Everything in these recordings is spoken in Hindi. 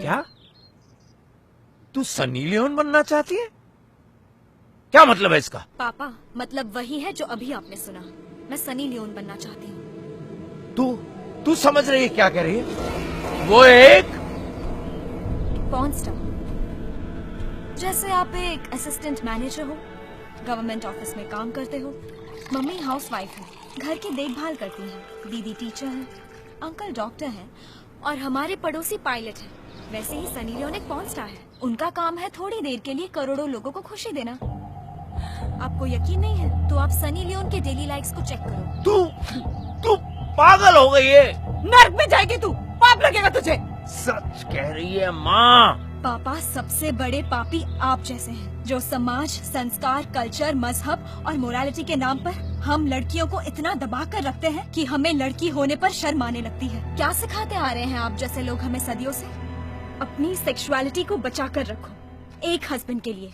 क्या? तू सनी लियोन बनना चाहती है? क्या मतलब है इसका? पापा, मतलब वही है जो अभी आपने सुना। मैं सनी लियोन बनना चाहती हूँ। तू समझ रही है क्या कह रही है? वो एक पॉर्न स्टार। जैसे आप एक असिस्टेंट मैनेजर हो, गवर्नमेंट ऑफिस में काम करते हो, मम्मी हाउसवाइफ है, घर की देखभाल करती है, दीदी टीचर है, अंकल डॉक्टर हैं और हमारे पड़ोसी पायलट हैं। वैसे ही सनी लियोन एक पॉर्न स्टार है। उनका काम है थोड़ी देर के लिए करोड़ों लोगों को खुशी देना। आपको यकीन नहीं है तो आप सनी लियोन के डेली लाइक्स को चेक करो। तू पागल हो गई है। नर्क में जाएगी तू, पाप लगेगा तुझे। सच कह रही है माँ। पापा, सबसे बड़े पापी आप जैसे हैं, जो समाज, संस्कार, कल्चर, मजहब और मोरालिटी के नाम पर हम लड़कियों को इतना दबा कर रखते हैं कि हमें लड़की होने पर शर्म आने लगती है। क्या सिखाते आ रहे हैं आप जैसे लोग हमें सदियों से? अपनी सेक्सुअलिटी को बचा कर रखो एक हस्बैंड के लिए,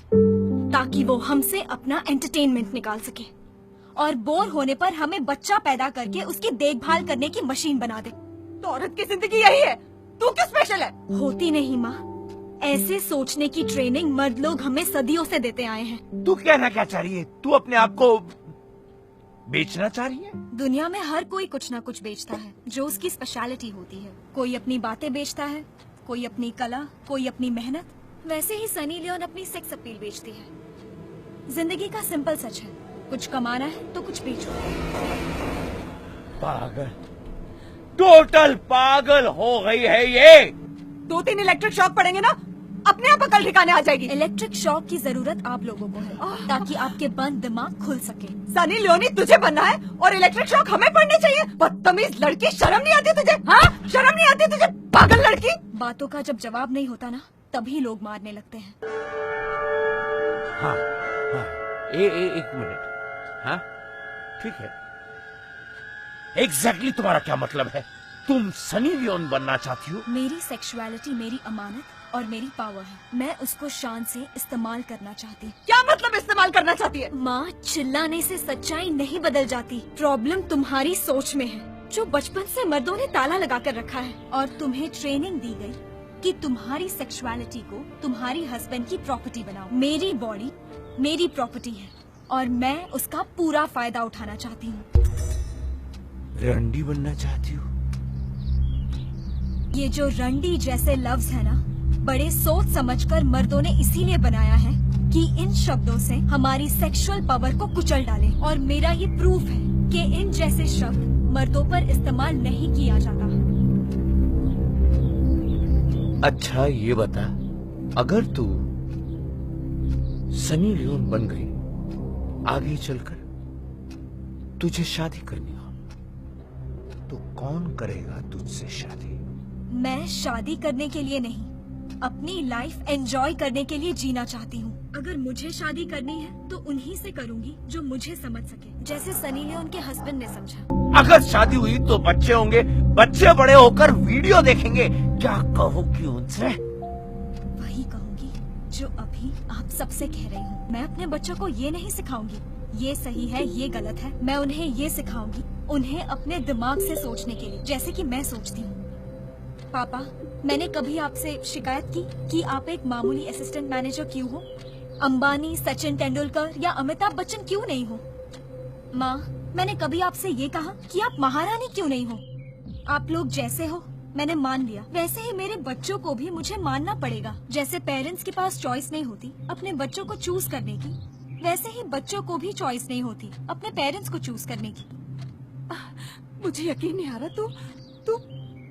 ताकि वो हमसे अपना एंटरटेनमेंट निकाल सके और बोर होने पर हमें बच्चा पैदा करके उसकी देखभाल करने की मशीन बना दे। तो औरत की जिंदगी यही है, तू क्यों स्पेशल है? होती नहीं माँ, ऐसे सोचने की ट्रेनिंग मर्द लोग हमें सदियों से देते आए हैं। तू कहना क्या चाह रही है? तू अपने आप को बेचना चाह रही है? दुनिया में हर कोई कुछ ना कुछ बेचता है जो उसकी स्पेशलिटी होती है। कोई अपनी बातें बेचता है, कोई अपनी कला, कोई अपनी मेहनत। वैसे ही सनी लियोन अपनी सेक्स अपील बेचती है। जिंदगी का सिंपल सच है, कुछ कमाना है तो कुछ बेचो। पागल, टोटल पागल हो गई है ये। 2-3 इलेक्ट्रिक शॉक पड़ेंगे ना, अपने आप अकल ठिकाने आ जाएगी। इलेक्ट्रिक शॉक की जरूरत आप लोगों को है, ताकि आपके बंद दिमाग खुल सके। सनी लियोनी तुझे बनना है और इलेक्ट्रिक शॉक हमें पड़ने चाहिए? बदतमीज लड़की, शर्म नहीं आती तुझे? हाँ, शर्म नहीं आती तुझे, पागल लड़की। बातों का जब जवाब नहीं होता ना, तभी लोग मारने लगते हैं। हाँ, एक मिनट। हाँ, ठीक है। एग्जैक्टली तुम्हारा क्या मतलब है? तुम सनी लियोन बनना चाहती हो? मेरी सेक्सुअलिटी मेरी अमानत और मेरी पावर है। मैं उसको शान से इस्तेमाल करना चाहती। क्या मतलब इस्तेमाल करना चाहती है? माँ, चिल्लाने से सच्चाई नहीं बदल जाती। प्रॉब्लम तुम्हारी सोच में है, जो बचपन से मर्दों ने ताला लगा कर रखा है और तुम्हें ट्रेनिंग दी गई कि तुम्हारी सेक्सुअलिटी को तुम्हारी हस्बैंड की प्रॉपर्टी बनाओ। मेरी बॉडी मेरी प्रॉपर्टी है और मैं उसका पूरा फायदा उठाना चाहती हूँ। रंडी बनना चाहती हो? ये जो रंडी जैसे लफ्ज है ना, बड़े सोच समझकर मर्दों ने इसीलिए बनाया है कि इन शब्दों से हमारी सेक्सुअल पावर को कुचल डाले। और मेरा ये प्रूफ है कि इन जैसे शब्द मर्दों पर इस्तेमाल नहीं किया जाता। अच्छा ये बता, अगर तू सनी लियोन बन गई, आगे चलकर तुझे शादी करनी हो, तो कौन करेगा तुझसे शादी? मैं शादी करने के लिए नहीं, अपनी लाइफ एंजॉय करने के लिए जीना चाहती हूँ। अगर मुझे शादी करनी है तो उन्हीं से करूँगी जो मुझे समझ सके, जैसे सनी लियोन के हस्बैंड ने समझा। अगर शादी हुई तो बच्चे होंगे, बच्चे बड़े होकर वीडियो देखेंगे, क्या कहोगी उनसे? वही कहूँगी जो अभी आप सबसे कह रही हूँ। मैं अपने बच्चों को ये नहीं सिखाऊंगी ये सही है ये गलत है। मैं उन्हें ये सिखाऊंगी उन्हें अपने दिमाग से सोचने के लिए, जैसे कि मैं सोचती हूँ। पापा, मैंने कभी आपसे शिकायत की कि आप एक मामूली असिस्टेंट मैनेजर क्यों हो? अंबानी, सचिन तेंदुलकर या अमिताभ बच्चन क्यों नहीं हो? माँ, मैंने कभी आपसे ये कहा कि आप महारानी क्यों नहीं हो? आप लोग जैसे हो मैंने मान लिया, वैसे ही मेरे बच्चों को भी मुझे मानना पड़ेगा। जैसे पेरेंट्स के पास चॉइस नहीं होती अपने बच्चों को चूज करने की, वैसे ही बच्चों को भी चॉइस नहीं होती अपने पेरेंट्स को चूज करने की। मुझे यकीन नहीं आ रहा, तू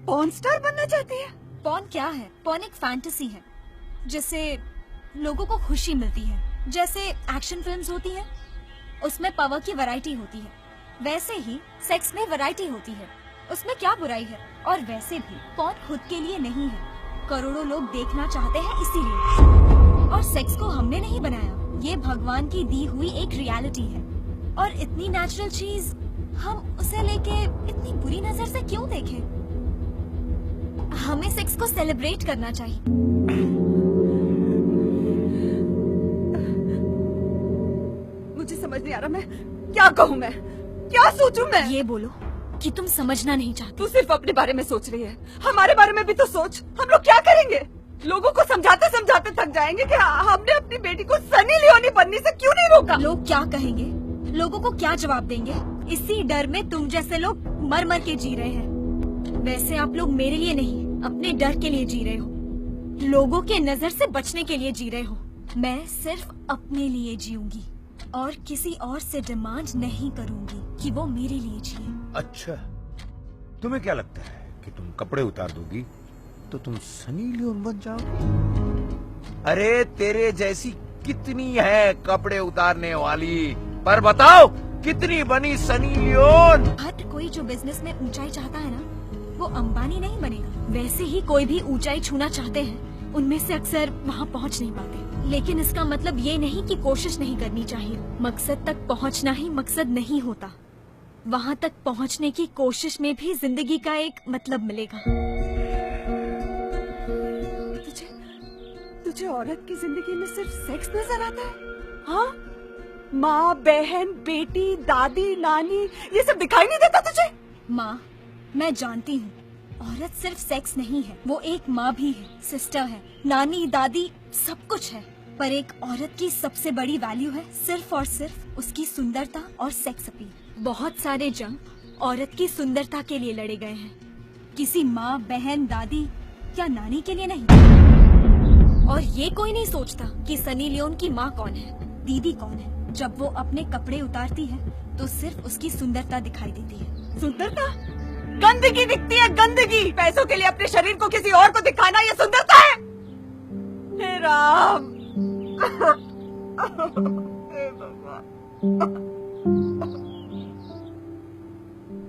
पॉर्न स्टार बनना चाहती है? पॉर्न क्या है? पॉर्न एक फैंटेसी है जिससे लोगों को खुशी मिलती है। जैसे एक्शन फिल्म्स होती हैं, उसमें पावर की वैरायटी होती है, वैसे ही सेक्स में वैरायटी होती है। उसमें क्या बुराई है? और वैसे भी पॉर्न खुद के लिए नहीं है, करोड़ों लोग देखना चाहते हैं इसीलिए। और सेक्स को हमने नहीं बनाया, ये भगवान की दी हुई एक रियलिटी है। और इतनी नेचुरल चीज हम उसे लेके इतनी बुरी नजर से क्यों देखें? हमें सेक्स को सेलिब्रेट करना चाहिए। मुझे समझ नहीं आ रहा, मैं क्या कहूँ, मैं क्या सोचूं? मैं ये बोलो कि तुम समझना नहीं चाहती। तू सिर्फ अपने बारे में सोच रही है, हमारे बारे में भी तो सोच। हम लोग क्या करेंगे? लोगों को समझाते समझाते थक जाएंगे कि हमने अपनी बेटी को सनी लियोनी बनने से क्यों नहीं रोका। लोग क्या कहेंगे, लोगों को क्या जवाब देंगे, इसी डर में तुम जैसे लोग मर मर के जी रहे हैं। वैसे आप लोग मेरे लिए नहीं, अपने डर के लिए जी रहे हो, लोगों के नजर से बचने के लिए जी रहे हो। मैं सिर्फ अपने लिए जीऊंगी और किसी और से डिमांड नहीं करूंगी कि वो मेरे लिए जिए। अच्छा, तुम्हें क्या लगता है कि तुम कपड़े उतार दोगी तो तुम सनी लियोन बन जाओगी? अरे तेरे जैसी कितनी है कपड़े उतारने वाली, पर बताओ कितनी बनी सनी लियोन? हर कोई जो बिजनेस में ऊंचाई चाहता है ना, वो अंबानी नहीं बनेगा। वैसे ही कोई भी ऊंचाई छूना चाहते हैं, उनमें से अक्सर वहाँ पहुँच नहीं पाते। लेकिन इसका मतलब ये नहीं कि कोशिश नहीं करनी चाहिए। मकसद तक पहुँचना ही मकसद नहीं होता, वहाँ तक पहुँचने की कोशिश में भी जिंदगी का एक मतलब मिलेगा। तुझे औरत की जिंदगी में सिर्फ सेक्स नजर आता है? हाँ, माँ, बहन, बेटी, दादी, नानी, ये सब दिखाई नहीं देता तुझे? माँ, मैं जानती हूँ औरत सिर्फ सेक्स नहीं है, वो एक माँ भी है, सिस्टर है, नानी, दादी, सब कुछ है। पर एक औरत की सबसे बड़ी वैल्यू है सिर्फ और सिर्फ उसकी सुंदरता और सेक्स अपील। बहुत सारे जंग औरत की सुंदरता के लिए लड़े गए हैं, किसी माँ, बहन, दादी या नानी के लिए नहीं। और ये कोई नहीं सोचता कि सनी लियोन की माँ कौन है, दीदी कौन है। जब वो अपने कपड़े उतारती है तो सिर्फ उसकी सुंदरता दिखाई देती है। सुंदरता? गंदगी दिखती है, गंदगी। पैसों के लिए अपने शरीर को किसी और को दिखाना ये सुंदरता है? हे राम।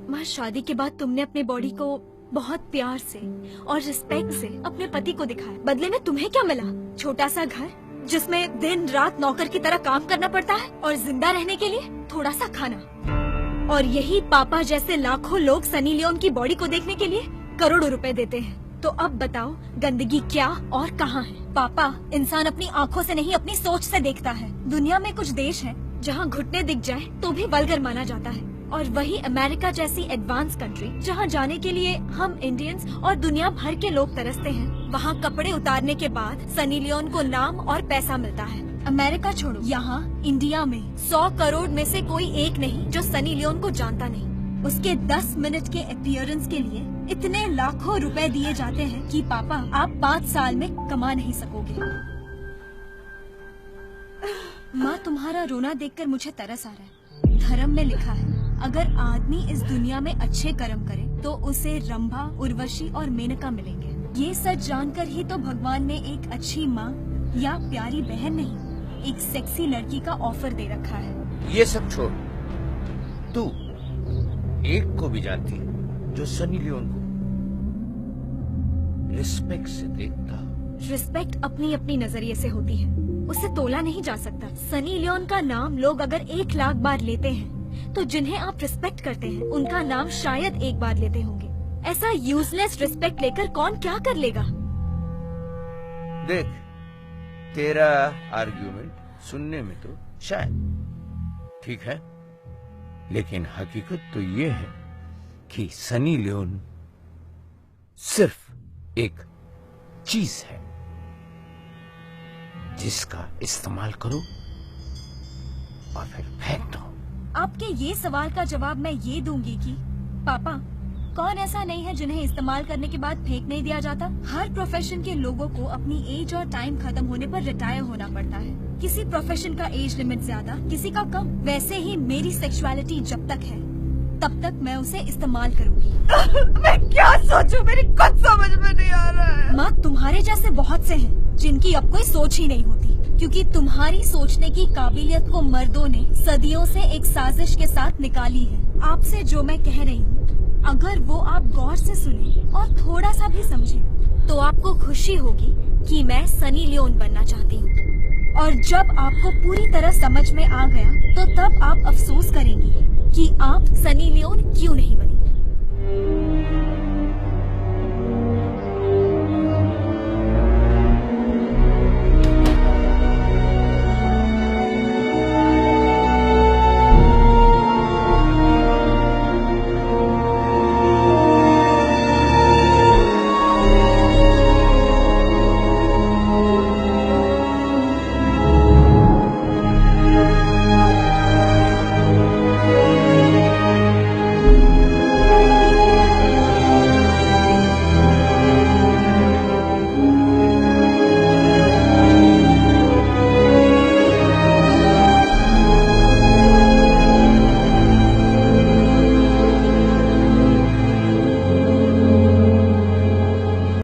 माँ, शादी के बाद तुमने अपने बॉडी को बहुत प्यार से और रिस्पेक्ट से अपने पति को दिखाया। बदले में तुम्हें क्या मिला? छोटा सा घर जिसमें दिन रात नौकर की तरह काम करना पड़ता है और जिंदा रहने के लिए थोड़ा सा खाना। और यही पापा जैसे लाखों लोग सनी लियोन की बॉडी को देखने के लिए करोड़ों रुपए देते हैं। तो अब बताओ गंदगी क्या और कहाँ है? पापा, इंसान अपनी आँखों से नहीं अपनी सोच से देखता है। दुनिया में कुछ देश हैं जहाँ घुटने दिख जाए तो भी वल्गर माना जाता है, और वही अमेरिका जैसी एडवांस कंट्री जहाँ जाने के लिए हम इंडियंस और दुनिया भर के लोग तरसते हैं, वहाँ कपड़े उतारने के बाद सनी लियोन को नाम और पैसा मिलता है। अमेरिका छोड़ो, यहाँ इंडिया में 100 करोड़ में से कोई एक नहीं जो सनी लियोन को जानता नहीं। उसके 10 मिनट के अपीयरेंस के लिए इतने लाखों रुपए दिए जाते हैं कि पापा आप 5 साल में कमा नहीं सकोगे। माँ, तुम्हारा रोना देखकर मुझे तरस आ रहा है। धर्म में लिखा है, अगर आदमी इस दुनिया में अच्छे कर्म करे तो उसे रंभा, उर्वशी और मेनका मिलेंगे। ये सच जानकर ही तो भगवान ने एक अच्छी माँ या प्यारी बहन नहीं, एक सेक्सी लड़की का ऑफर दे रखा है। ये सब छोड़, तू एक को भी जानती है जो सनी लियोन को रिस्पेक्ट से देखता? रिस्पेक्ट अपनी अपनी नजरिए से होती है, उसे तोला नहीं जा सकता। सनी लियोन का नाम लोग अगर 1 लाख बार लेते हैं तो जिन्हें आप रिस्पेक्ट करते हैं उनका नाम शायद 1 बार लेते होंगे। ऐसा यूजलेस रिस्पेक्ट लेकर कौन क्या कर लेगा? देख, तेरा आर्ग्यूमेंट सुनने में तो शायद ठीक है, लेकिन हकीकत तो ये है कि सनी लियोन सिर्फ एक चीज है जिसका इस्तेमाल करो और फिर फेंक दो। आपके ये सवाल का जवाब मैं ये दूंगी कि पापा, कौन ऐसा नहीं है जिन्हें इस्तेमाल करने के बाद फेंक नहीं दिया जाता? हर प्रोफेशन के लोगों को अपनी एज और टाइम खत्म होने पर रिटायर होना पड़ता है। किसी प्रोफेशन का एज लिमिट ज्यादा, किसी का कम। वैसे ही मेरी सेक्सुअलिटी जब तक है तब तक मैं उसे इस्तेमाल करूंगी। मैं क्या सोचूं, मेरी कुछ समझ में नहीं आ रहा है। माँ, तुम्हारे जैसे बहुत से हैं जिनकी अब कोई सोच ही नहीं होती, क्योंकि तुम्हारी सोचने की काबिलियत को मर्दों ने सदियों से एक साजिश के साथ निकाली है। आपसे जो मैं कह रही हूँ, अगर वो आप गौर से सुने और थोड़ा सा भी समझे तो आपको खुशी होगी कि मैं सनी लियोन बनना चाहती हूँ। और जब आपको पूरी तरह समझ में आ गया तो तब आप अफसोस करेंगी कि आप सनी लियोन क्यों नहीं बने।